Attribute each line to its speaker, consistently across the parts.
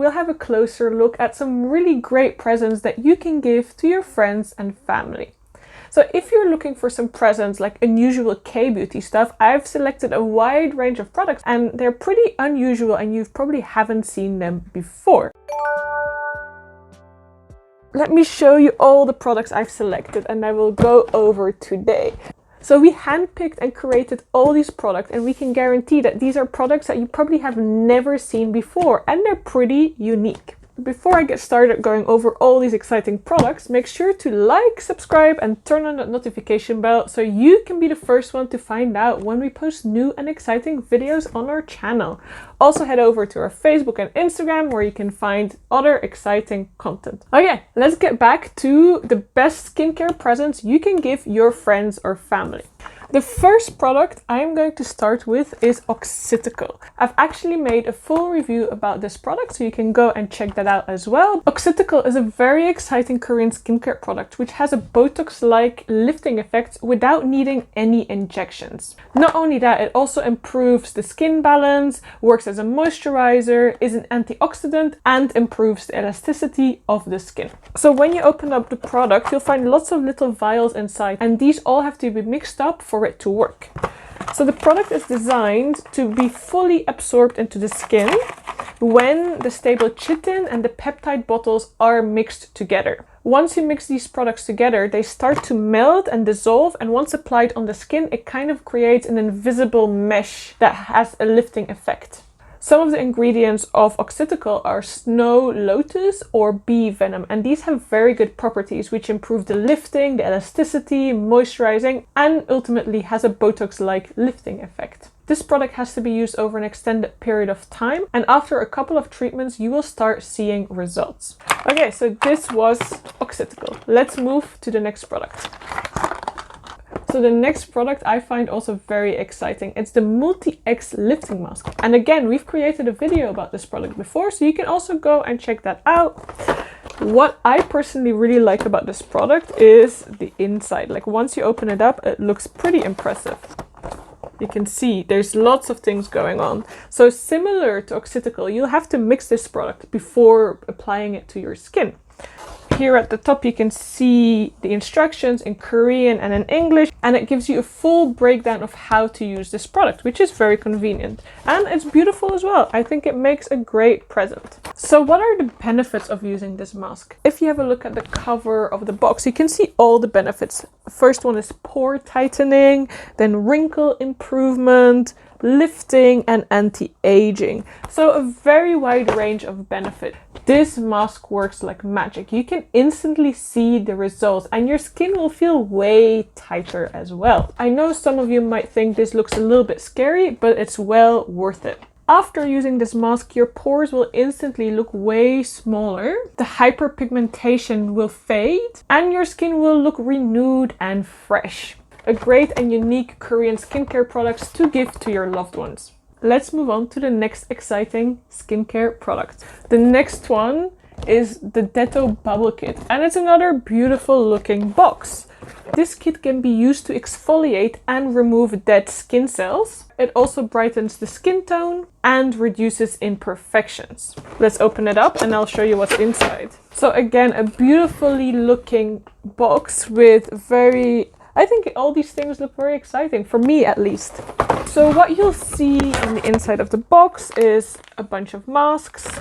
Speaker 1: we'll have a closer look at some really great presents that you can give to your friends and family. So if you're looking for some presents like unusual K-beauty stuff, I've selected a wide range of products and they're pretty unusual and you probably haven't seen them before. Let me show you all the products I've selected and I will go over today. So we handpicked and curated all these products and we can guarantee that these are products that you probably have never seen before and they're pretty unique. Before I get started going over all these exciting products, make sure to like, subscribe and turn on that notification bell so you can be the first one to find out when we post new and exciting videos on our channel. Also head over to our Facebook and Instagram where you can find other exciting content. Okay, let's get back to the best skincare presents you can give your friends or family. The first product I'm going to start with is Oxytical. I've actually made a full review about this product, so you can go and check that out as well. Oxytical is a very exciting Korean skincare product which has a Botox-like lifting effect without needing any injections. Not only that, it also improves the skin balance, works as a moisturizer, is an antioxidant, and improves the elasticity of the skin. So when you open up the product, you'll find lots of little vials inside, and these all have to be mixed up for it to work. So the product is designed to be fully absorbed into the skin when the stable chitin and the peptide bottles are mixed together. Once you mix these products together, they start to melt and dissolve, and once applied on the skin, it kind of creates an invisible mesh that has a lifting effect. Some of the ingredients of Oxytical are snow lotus or bee venom, and these have very good properties which improve the lifting, the elasticity, moisturizing, and ultimately has a Botox-like lifting effect. This product has to be used over an extended period of time, and after a couple of treatments you will start seeing results. Okay, so this was Oxytical. Let's move to the next product. So the next product I find also very exciting. It's the Multi-X Lifting Mask. And again, we've created a video about this product before, so you can also go and check that out. What I personally really like about this product is the inside. Like once you open it up, it looks pretty impressive. You can see there's lots of things going on. So similar to Oxytical, you'll have to mix this product before applying it to your skin. Here at the top you can see the instructions in Korean and in English, and it gives you a full breakdown of how to use this product, which is very convenient. And it's beautiful as well. I think it makes a great present. So what are the benefits of using this mask? If you have a look at the cover of the box, you can see all the benefits. The first one is pore tightening, then wrinkle improvement, lifting and anti-aging. So a very wide range of benefits. This mask works like magic. You can instantly see the results and your skin will feel way tighter as well. I know some of you might think this looks a little bit scary, but it's well worth it. After using this mask, your pores will instantly look way smaller, the hyperpigmentation will fade, and your skin will look renewed and fresh. A great and unique Korean skincare products to give to your loved ones. Let's move on to the next exciting skincare product. The next one is the Deto Bubble Kit, and it's another beautiful looking box. This kit can be used to exfoliate and remove dead skin cells. It also brightens the skin tone and reduces imperfections. Let's open it up and I'll show you what's inside. So again, a beautifully looking box with I think all these things look very exciting, for me at least. So what you'll see on the inside of the box is a bunch of masks.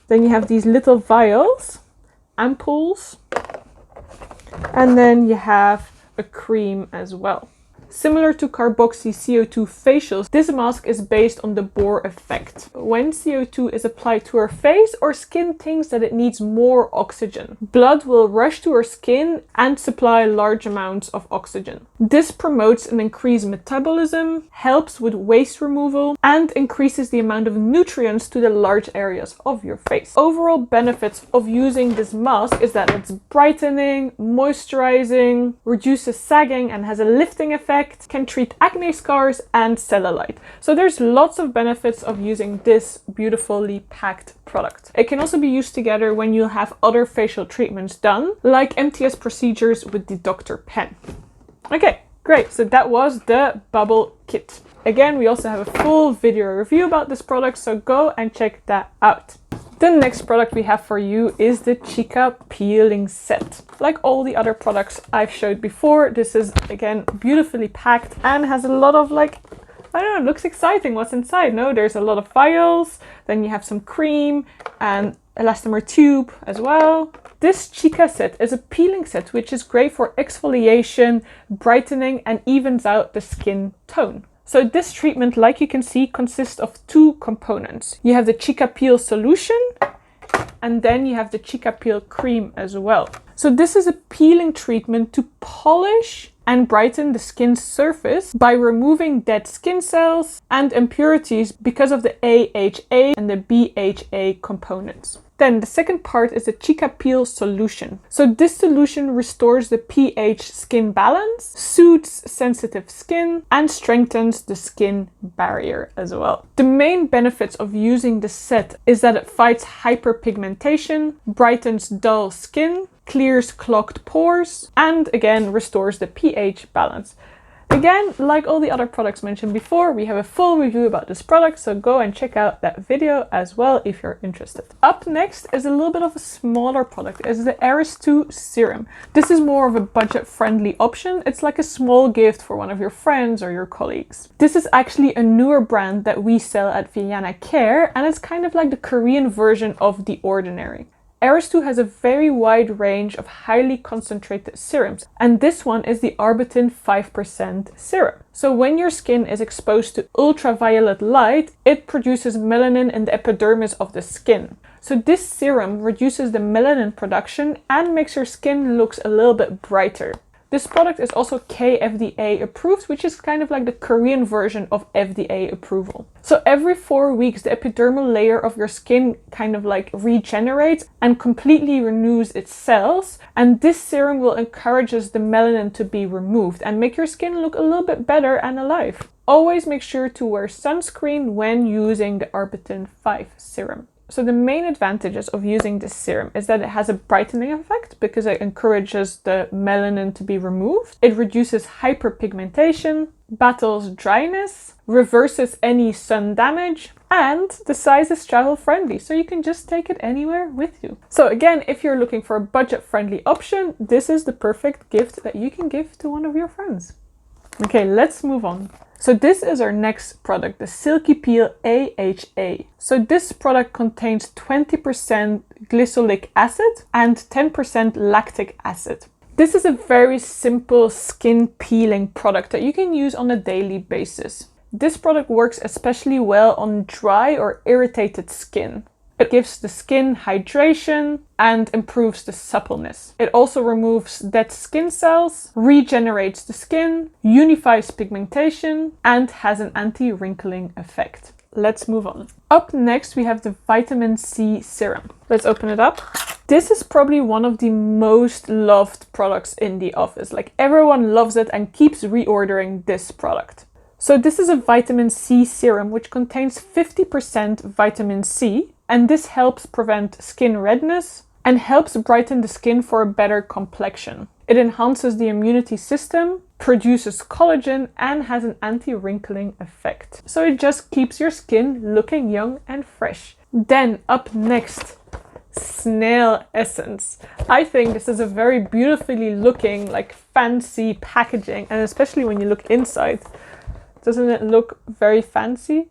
Speaker 1: Then you have these little vials, ampoules, and then you have a cream as well. Similar to carboxy CO2 facials, this mask is based on the Bohr effect. When CO2 is applied to our face, our skin thinks that it needs more oxygen. Blood will rush to our skin and supply large amounts of oxygen. This promotes an increased metabolism, helps with waste removal, and increases the amount of nutrients to the large areas of your face. Overall benefits of using this mask is that it's brightening, moisturizing, reduces sagging and has a lifting effect, can treat acne scars and cellulite. So there's lots of benefits of using this beautifully packed product. It can also be used together when you have other facial treatments done, like MTS procedures with the Dr. Pen. Okay, great. So that was the Bubble Kit. Again, we also have a full video review about this product, so go and check that out. The next product we have for you is the Cica Peeling Set. Like all the other products I've showed before, this is again beautifully packed and has a lot of like, I don't know, it looks exciting what's inside. No, there's a lot of vials, then you have some cream and elastomer tube as well. This Cica set is a peeling set which is great for exfoliation, brightening and evens out the skin tone. So this treatment, like you can see, consists of two components. You have the Cica Peel solution and then you have the Cica Peel cream as well. So this is a peeling treatment to polish and brighten the skin's surface by removing dead skin cells and impurities because of the AHA and the BHA components. Then the second part is the Cica Peel solution. So this solution restores the pH skin balance, soothes sensitive skin, and strengthens the skin barrier as well. The main benefits of using the set is that it fights hyperpigmentation, brightens dull skin, clears clogged pores, and again restores the pH balance. Again, like all the other products mentioned before, we have a full review about this product, so go and check out that video as well if you're interested. Up next is a little bit of a smaller product. It's the Eres Tu Serum. This is more of a budget-friendly option. It's like a small gift for one of your friends or your colleagues. This is actually a newer brand that we sell at Vienna Care, and it's kind of like the Korean version of The Ordinary. Eres Tu has a very wide range of highly concentrated serums, and this one is the Arbutin 5% serum. So when your skin is exposed to ultraviolet light, it produces melanin in the epidermis of the skin. So this serum reduces the melanin production and makes your skin look a little bit brighter. This product is also KFDA approved, which is kind of like the Korean version of FDA approval. So every 4 weeks, the epidermal layer of your skin kind of like regenerates and completely renews its cells. And this serum will encourage the melanin to be removed and make your skin look a little bit better and alive. Always make sure to wear sunscreen when using the Arbutin 5 serum. So the main advantages of using this serum is that it has a brightening effect because it encourages the melanin to be removed. It reduces hyperpigmentation, battles dryness, reverses any sun damage, and the size is travel friendly, so you can just take it anywhere with you. So again, if you're looking for a budget-friendly option, this is the perfect gift that you can give to one of your friends. Okay, let's move on. So this is our next product, the Silky Peel AHA. So this product contains 20% glycolic acid and 10% lactic acid. This is a very simple skin peeling product that you can use on a daily basis. This product works especially well on dry or irritated skin. It gives the skin hydration and improves the suppleness. It also removes dead skin cells, regenerates the skin, unifies pigmentation, and has an anti-wrinkling effect. Let's move on. Up next, we have the Vitamin C Serum. Let's open it up. This is probably one of the most loved products in the office. Like everyone loves it and keeps reordering this product. So this is a Vitamin C Serum which contains 50% vitamin C. And this helps prevent skin redness and helps brighten the skin for a better complexion. It enhances the immunity system, produces collagen, and has an anti-wrinkling effect. So it just keeps your skin looking young and fresh. Then up next, Snail Essence. I think this is a very beautifully looking, like fancy packaging, and especially when you look inside, doesn't it look very fancy?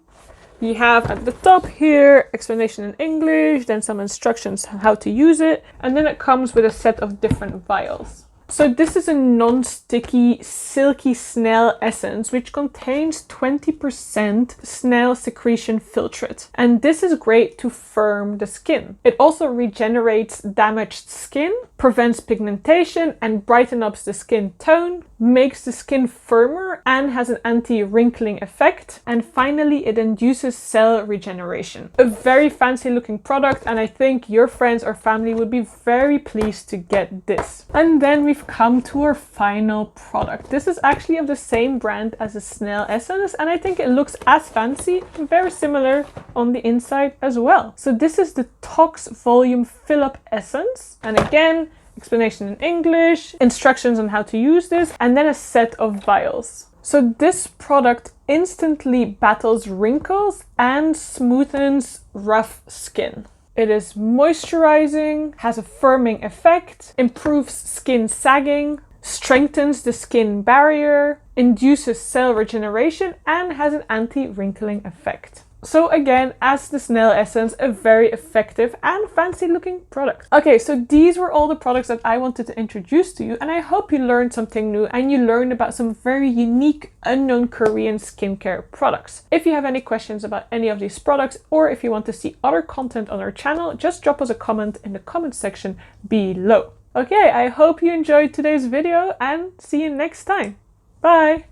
Speaker 1: You have at the top here explanation in English, then some instructions on how to use it, and then it comes with a set of different vials. So this is a non-sticky silky snail essence which contains 20% snail secretion filtrate, and this is great to firm the skin. It also regenerates damaged skin, prevents pigmentation and brightens up the skin tone, makes the skin firmer and has an anti-wrinkling effect, and finally it induces cell regeneration. A very fancy looking product, and I think your friends or family would be very pleased to get this. And then we've come to our final product. This is actually of the same brand as the Snail Essence, and I think it looks as fancy, very similar on the inside as well. So this is the Tox Volume Fill-Up Essence, and again, explanation in English, instructions on how to use this, and then a set of vials. So this product instantly battles wrinkles and smoothens rough skin. It is moisturizing, has a firming effect, improves skin sagging, strengthens the skin barrier, induces cell regeneration, and has an anti-wrinkling effect. So again, as the Snail Essence, a very effective and fancy looking product. Okay, so these were all the products that I wanted to introduce to you, and I hope you learned something new and you learned about some very unique, unknown Korean skincare products. If you have any questions about any of these products, or if you want to see other content on our channel, just drop us a comment in the comment section below. Okay, I hope you enjoyed today's video and see you next time. Bye!